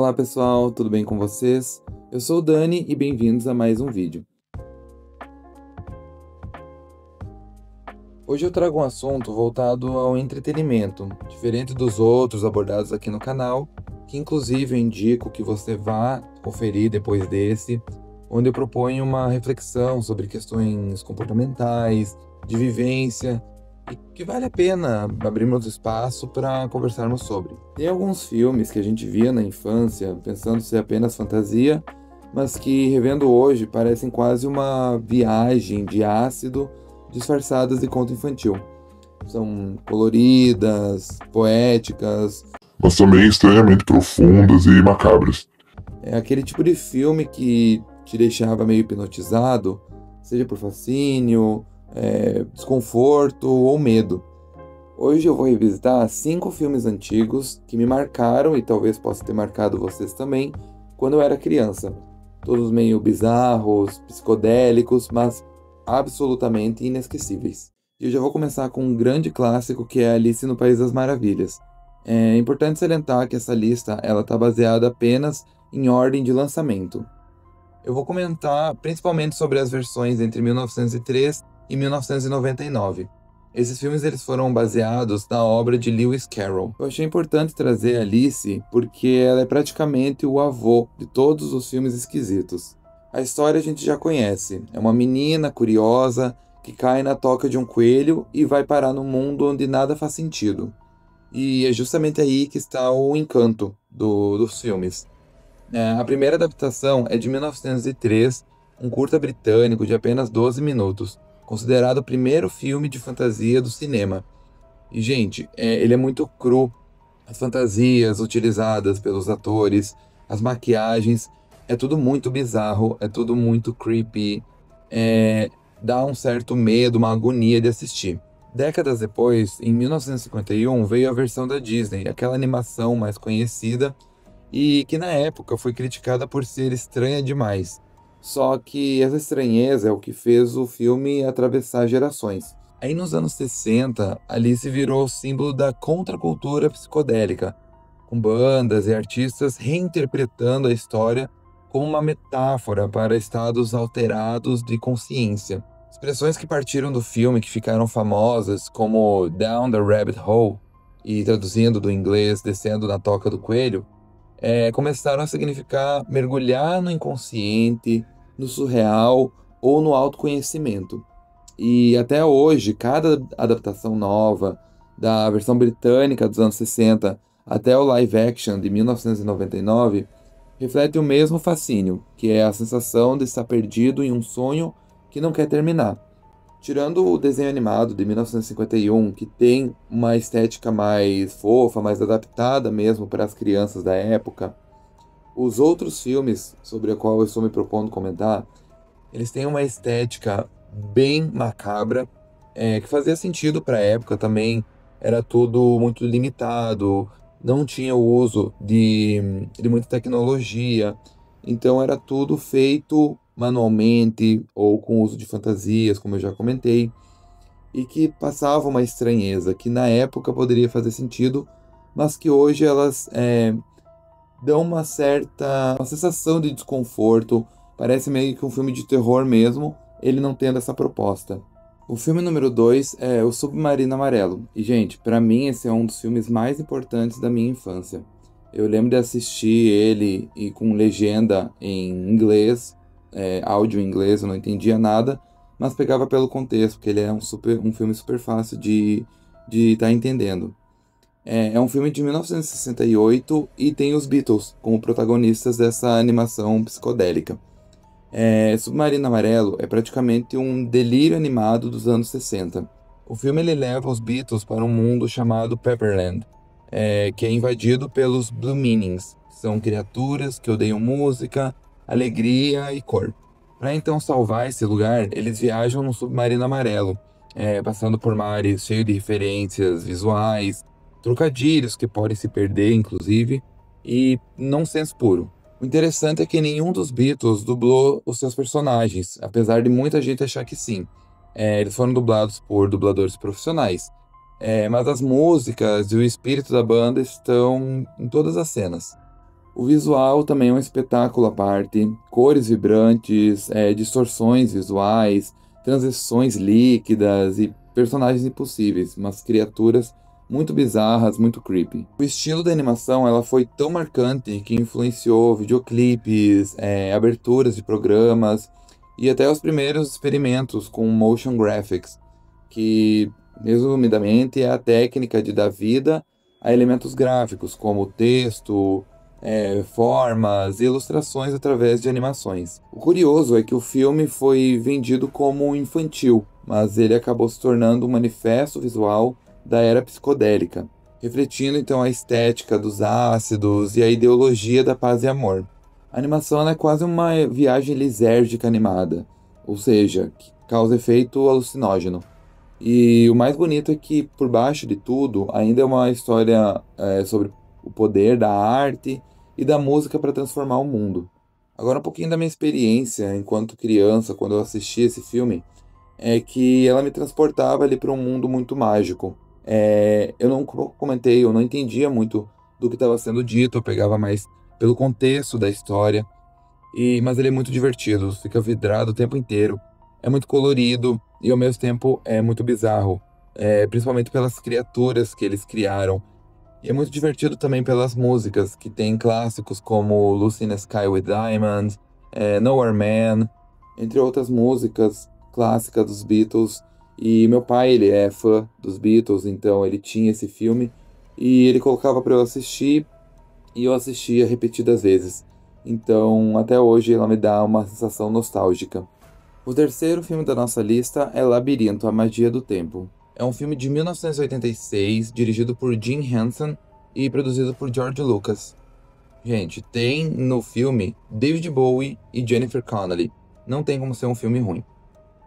Olá pessoal, tudo bem com vocês? Eu sou o Dani e bem-vindos a mais um vídeo. Hoje eu trago um assunto voltado ao entretenimento, diferente dos outros abordados aqui no canal, que inclusive eu indico que você vá conferir depois desse, onde eu proponho uma reflexão sobre questões comportamentais, de vivência, e que vale a pena abrirmos espaço para conversarmos sobre. Tem alguns filmes que a gente via na infância pensando ser apenas fantasia, mas que revendo hoje parecem quase uma viagem de ácido disfarçadas de conto infantil. São coloridas, poéticas, mas também estranhamente profundas e macabras. é aquele tipo de filme que te deixava meio hipnotizado, seja por fascínio, desconforto ou medo. Hoje eu vou revisitar 5 filmes antigos que me marcaram e talvez possa ter marcado vocês também quando eu era criança. Todos meio bizarros, psicodélicos, mas absolutamente inesquecíveis. E eu já vou começar com um grande clássico que é Alice no País das Maravilhas. É importante salientar que essa lista está baseada apenas em ordem de lançamento. Eu vou comentar principalmente sobre as versões entre 1903 e 1999. Esses filmes eles foram baseados na obra de Lewis Carroll. Eu achei importante trazer Alice porque ela é praticamente o avô de todos os filmes esquisitos. A história a gente já conhece. É uma menina curiosa que cai na toca de um coelho e vai parar num mundo onde nada faz sentido. E é justamente aí que está o encanto dos filmes. A primeira adaptação é de 1903, um curta britânico de apenas 12 minutos, considerado o primeiro filme de fantasia do cinema. E, gente, ele é muito cru. As fantasias utilizadas pelos atores, as maquiagens, é tudo muito bizarro, é tudo muito creepy, dá um certo medo, uma agonia de assistir. Décadas depois, em 1951, veio a versão da Disney, aquela animação mais conhecida, e que na época foi criticada por ser estranha demais. Só que essa estranheza é o que fez o filme atravessar gerações. Aí nos anos 60, Alice virou símbolo da contracultura psicodélica, com bandas e artistas reinterpretando a história como uma metáfora para estados alterados de consciência. Expressões que partiram do filme que ficaram famosas, como Down the Rabbit Hole, e traduzindo do inglês Descendo na Toca do Coelho, começaram a significar mergulhar no inconsciente, no surreal ou no autoconhecimento. E até hoje, cada adaptação nova, da versão britânica dos anos 60 até o live action de 1999, reflete o mesmo fascínio, que é a sensação de estar perdido em um sonho que não quer terminar. Tirando o desenho animado de 1951, que tem uma estética mais fofa, mais adaptada mesmo para as crianças da época, os outros filmes sobre os quais eu estou me propondo comentar, eles têm uma estética bem macabra, que fazia sentido para a época também. Era tudo muito limitado, não tinha o uso de muita tecnologia, então era tudo feito manualmente ou com uso de fantasias, como eu já comentei, e que passava uma estranheza que na época poderia fazer sentido, mas que hoje elas dão uma sensação de desconforto. Parece meio que um filme de terror mesmo, ele não tendo essa proposta. O filme número 2 é O Submarino Amarelo. E, gente, pra mim esse é um dos filmes mais importantes da minha infância. Eu lembro de assistir ele e com legenda em inglês, áudio em inglês, eu não entendia nada, mas pegava pelo contexto, porque ele é um filme super fácil de estar entendendo. É um filme de 1968 e tem os Beatles como protagonistas dessa animação psicodélica. Submarino Amarelo é praticamente um delírio animado dos anos 60. O filme ele leva os Beatles para um mundo chamado Pepperland, que é invadido pelos Blue Meanings, que são criaturas que odeiam música, alegria e cor. Para então salvar esse lugar, eles viajam num submarino amarelo, passando por mares cheios de referências visuais, trocadilhos que podem se perder, inclusive, e nonsense puro. O interessante é que nenhum dos Beatles dublou os seus personagens, apesar de muita gente achar que sim. Eles foram dublados por dubladores profissionais, mas as músicas e o espírito da banda estão em todas as cenas. O visual também é um espetáculo à parte, cores vibrantes, distorções visuais, transições líquidas e personagens impossíveis, umas criaturas muito bizarras, muito creepy. O estilo da animação ela foi tão marcante que influenciou videoclipes, aberturas de programas e até os primeiros experimentos com motion graphics, que, resumidamente, é a técnica de dar vida a elementos gráficos, como texto, formas e ilustrações através de animações. O curioso é que o filme foi vendido como infantil, mas ele acabou se tornando um manifesto visual da era psicodélica, refletindo então a estética dos ácidos e a ideologia da paz e amor. A animação ela é quase uma viagem lisérgica animada, ou seja, que causa efeito alucinógeno. E o mais bonito é que, por baixo de tudo, ainda é uma história sobre o poder da arte e da música para transformar o mundo. Agora, um pouquinho da minha experiência enquanto criança, quando eu assisti esse filme, é que ela me transportava ali para um mundo muito mágico. Eu não, como eu comentei, eu não entendia muito do que estava sendo dito, eu pegava mais pelo contexto da história. Mas ele é muito divertido, fica vidrado o tempo inteiro. É muito colorido e ao mesmo tempo é muito bizarro. Principalmente pelas criaturas que eles criaram. E é muito divertido também pelas músicas, que tem clássicos como Lucy in the Sky with Diamonds, Nowhere Man, entre outras músicas clássicas dos Beatles. E meu pai, ele é fã dos Beatles, então ele tinha esse filme e ele colocava para eu assistir e eu assistia repetidas vezes. Então, até hoje ela me dá uma sensação nostálgica. O terceiro filme da nossa lista é Labirinto, a Magia do Tempo. É um filme de 1986, dirigido por Jim Henson e produzido por George Lucas. Gente, tem no filme David Bowie e Jennifer Connelly. Não tem como ser um filme ruim.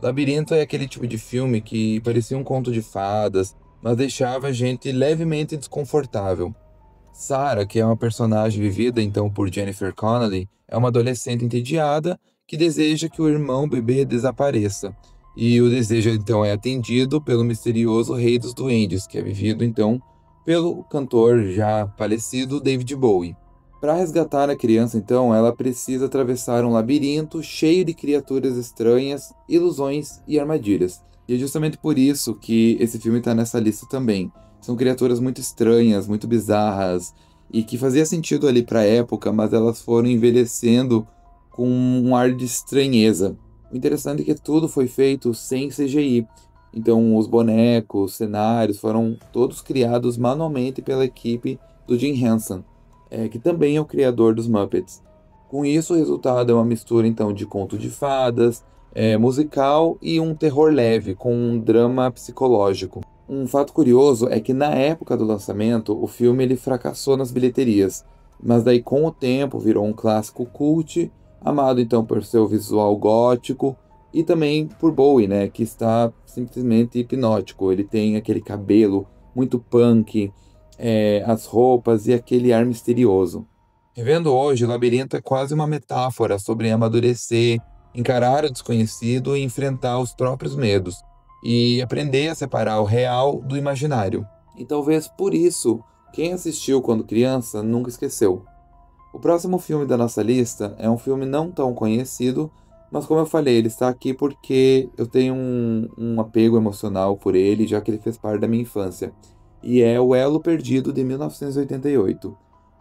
Labirinto é aquele tipo de filme que parecia um conto de fadas, mas deixava a gente levemente desconfortável. Sarah, que é uma personagem vivida então por Jennifer Connelly, é uma adolescente entediada que deseja que o irmão bebê desapareça. E o desejo então é atendido pelo misterioso Rei dos Duendes, que é vivido então pelo cantor já falecido David Bowie. Para resgatar a criança, então, ela precisa atravessar um labirinto cheio de criaturas estranhas, ilusões e armadilhas. E é justamente por isso que esse filme está nessa lista também. São criaturas muito estranhas, muito bizarras, e que fazia sentido ali para a época, mas elas foram envelhecendo com um ar de estranheza. O interessante é que tudo foi feito sem CGI. Então, os bonecos, cenários foram todos criados manualmente pela equipe do Jim Henson, que também é o criador dos Muppets. Com isso, o resultado é uma mistura então de conto de fadas, musical e um terror leve, com um drama psicológico. Um fato curioso é que na época do lançamento, o filme ele fracassou nas bilheterias, mas daí com o tempo virou um clássico cult, amado então por seu visual gótico e também por Bowie, né, que está simplesmente hipnótico. Ele tem aquele cabelo muito punk, as roupas e aquele ar misterioso. Revendo hoje, o Labirinto é quase uma metáfora sobre amadurecer, encarar o desconhecido e enfrentar os próprios medos, e aprender a separar o real do imaginário. E talvez por isso, quem assistiu quando criança nunca esqueceu. O próximo filme da nossa lista é um filme não tão conhecido, mas como eu falei, ele está aqui porque eu tenho um apego emocional por ele, já que ele fez parte da minha infância. E é O Elo Perdido, de 1988.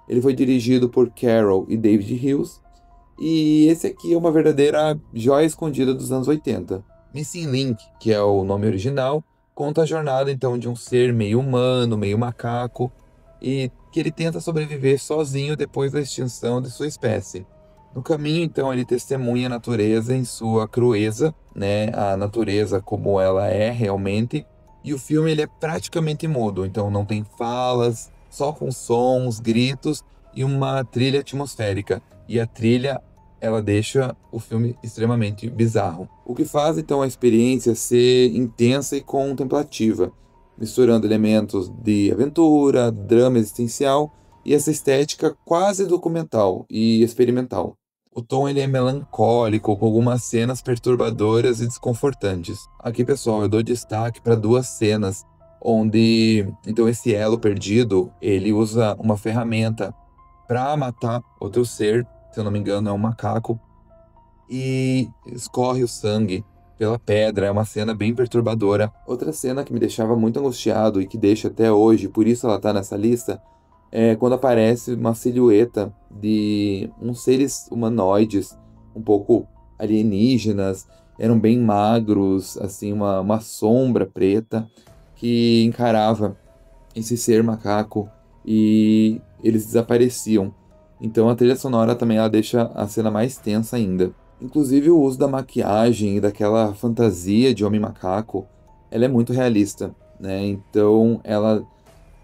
Ele foi dirigido por Carol e David Hughes, e esse aqui é uma verdadeira joia escondida dos anos 80. Missing Link, que é o nome original, conta a jornada então de um ser meio humano, meio macaco, e que ele tenta sobreviver sozinho depois da extinção de sua espécie. No caminho, então, ele testemunha a natureza em sua crueza, né? A natureza como ela é realmente. E o filme ele é praticamente mudo, então não tem falas, só com sons, gritos e uma trilha atmosférica. E a trilha, ela deixa o filme extremamente bizarro. O que faz então a experiência ser intensa e contemplativa, misturando elementos de aventura, drama existencial e essa estética quase documental e experimental. O tom ele é melancólico, com algumas cenas perturbadoras e desconfortantes. Aqui, pessoal, eu dou destaque para duas cenas onde então esse elo perdido, ele usa uma ferramenta para matar outro ser, se eu não me engano é um macaco, e escorre o sangue pela pedra. É uma cena bem perturbadora. Outra cena que me deixava muito angustiado e que deixa até hoje, por isso ela tá nessa lista, é quando aparece uma silhueta de uns seres humanoides, um pouco alienígenas, eram bem magros, assim, uma sombra preta que encarava esse ser macaco e eles desapareciam. Então a trilha sonora também ela deixa a cena mais tensa ainda. Inclusive o uso da maquiagem e daquela fantasia de homem macaco, ela é muito realista, né? Então ela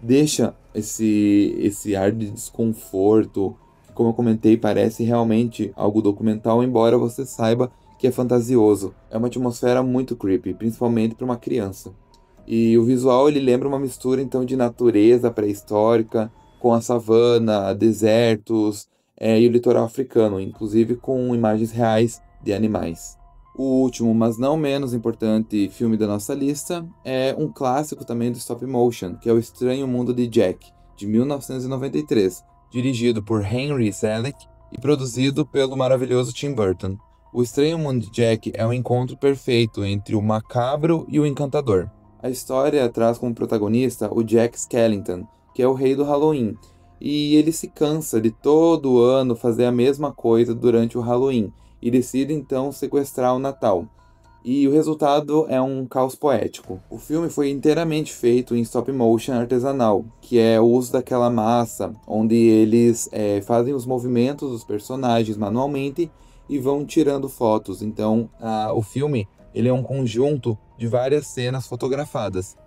deixa esse ar de desconforto, que, como eu comentei, parece realmente algo documental, embora você saiba que é fantasioso. É uma atmosfera muito creepy, principalmente para uma criança. E o visual ele lembra uma mistura então de natureza pré-histórica com a savana, desertos, e o litoral africano, inclusive com imagens reais de animais. O último, mas não menos importante filme da nossa lista é um clássico também do stop motion, que é O Estranho Mundo de Jack, de 1993, dirigido por Henry Selick e produzido pelo maravilhoso Tim Burton. O Estranho Mundo de Jack é um encontro perfeito entre o macabro e o encantador. A história traz como protagonista o Jack Skellington, que é o rei do Halloween, e ele se cansa de todo ano fazer a mesma coisa durante o Halloween, e decide então sequestrar o Natal. E o resultado é um caos poético. O filme foi inteiramente feito em stop motion artesanal, que é o uso daquela massa, onde eles fazem os movimentos dos personagens manualmente e vão tirando fotos. Então o filme ele é um conjunto de várias cenas fotografadas.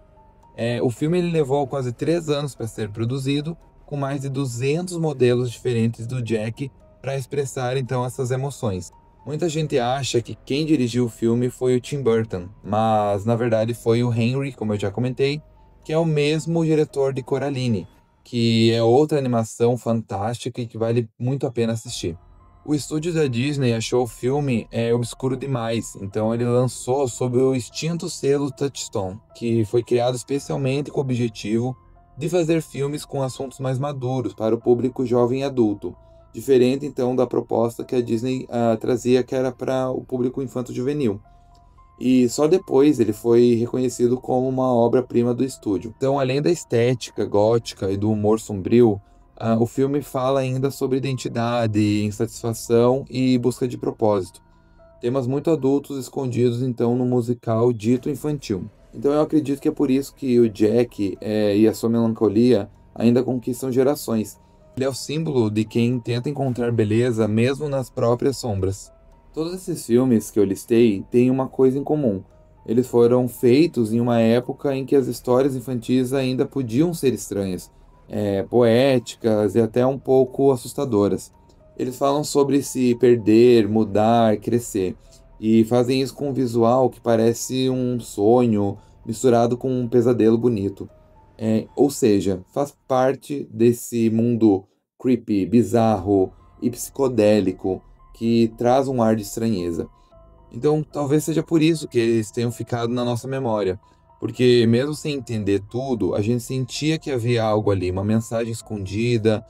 O filme ele levou quase 3 anos para ser produzido, com mais de 200 modelos diferentes do Jack para expressar então essas emoções. Muita gente acha que quem dirigiu o filme foi o Tim Burton, mas na verdade foi o Henry, como eu já comentei, que é o mesmo diretor de Coraline, que é outra animação fantástica e que vale muito a pena assistir. O estúdio da Disney achou o filme obscuro demais, então ele lançou sob o extinto selo Touchstone, que foi criado especialmente com o objetivo de fazer filmes com assuntos mais maduros para o público jovem e adulto, diferente então da proposta que a Disney trazia, que era para o público infanto-juvenil. E só depois ele foi reconhecido como uma obra-prima do estúdio. Então, além da estética gótica e do humor sombrio, o filme fala ainda sobre identidade, insatisfação e busca de propósito. Temas muito adultos escondidos então no musical dito infantil. Então eu acredito que é por isso que o Jack e a sua melancolia ainda conquistam gerações. Ele é o símbolo de quem tenta encontrar beleza mesmo nas próprias sombras. Todos esses filmes que eu listei têm uma coisa em comum. Eles foram feitos em uma época em que as histórias infantis ainda podiam ser estranhas, poéticas e até um pouco assustadoras. Eles falam sobre se perder, mudar, crescer. E fazem isso com um visual que parece um sonho misturado com um pesadelo bonito. Ou seja, faz parte desse mundo creepy, bizarro e psicodélico que traz um ar de estranheza. Então, talvez seja por isso que eles tenham ficado na nossa memória. Porque, mesmo sem entender tudo, a gente sentia que havia algo ali, uma mensagem escondida,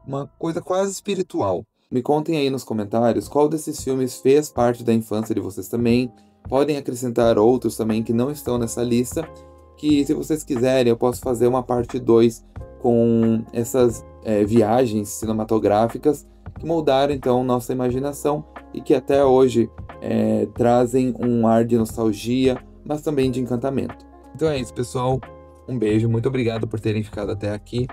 uma coisa quase espiritual. Me contem aí nos comentários qual desses filmes fez parte da infância de vocês também. Podem acrescentar outros também que não estão nessa lista, que se vocês quiserem eu posso fazer uma parte 2 com essas viagens cinematográficas que moldaram então nossa imaginação e que até hoje trazem um ar de nostalgia, mas também de encantamento. Então é isso, pessoal. Um beijo, muito obrigado por terem ficado até aqui.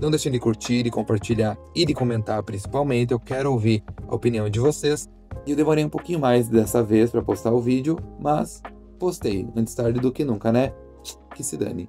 Não deixem de curtir, de compartilhar e de comentar principalmente. Eu quero ouvir a opinião de vocês. E eu demorei um pouquinho mais dessa vez para postar o vídeo, mas postei. Antes tarde do que nunca, né? Que se dane.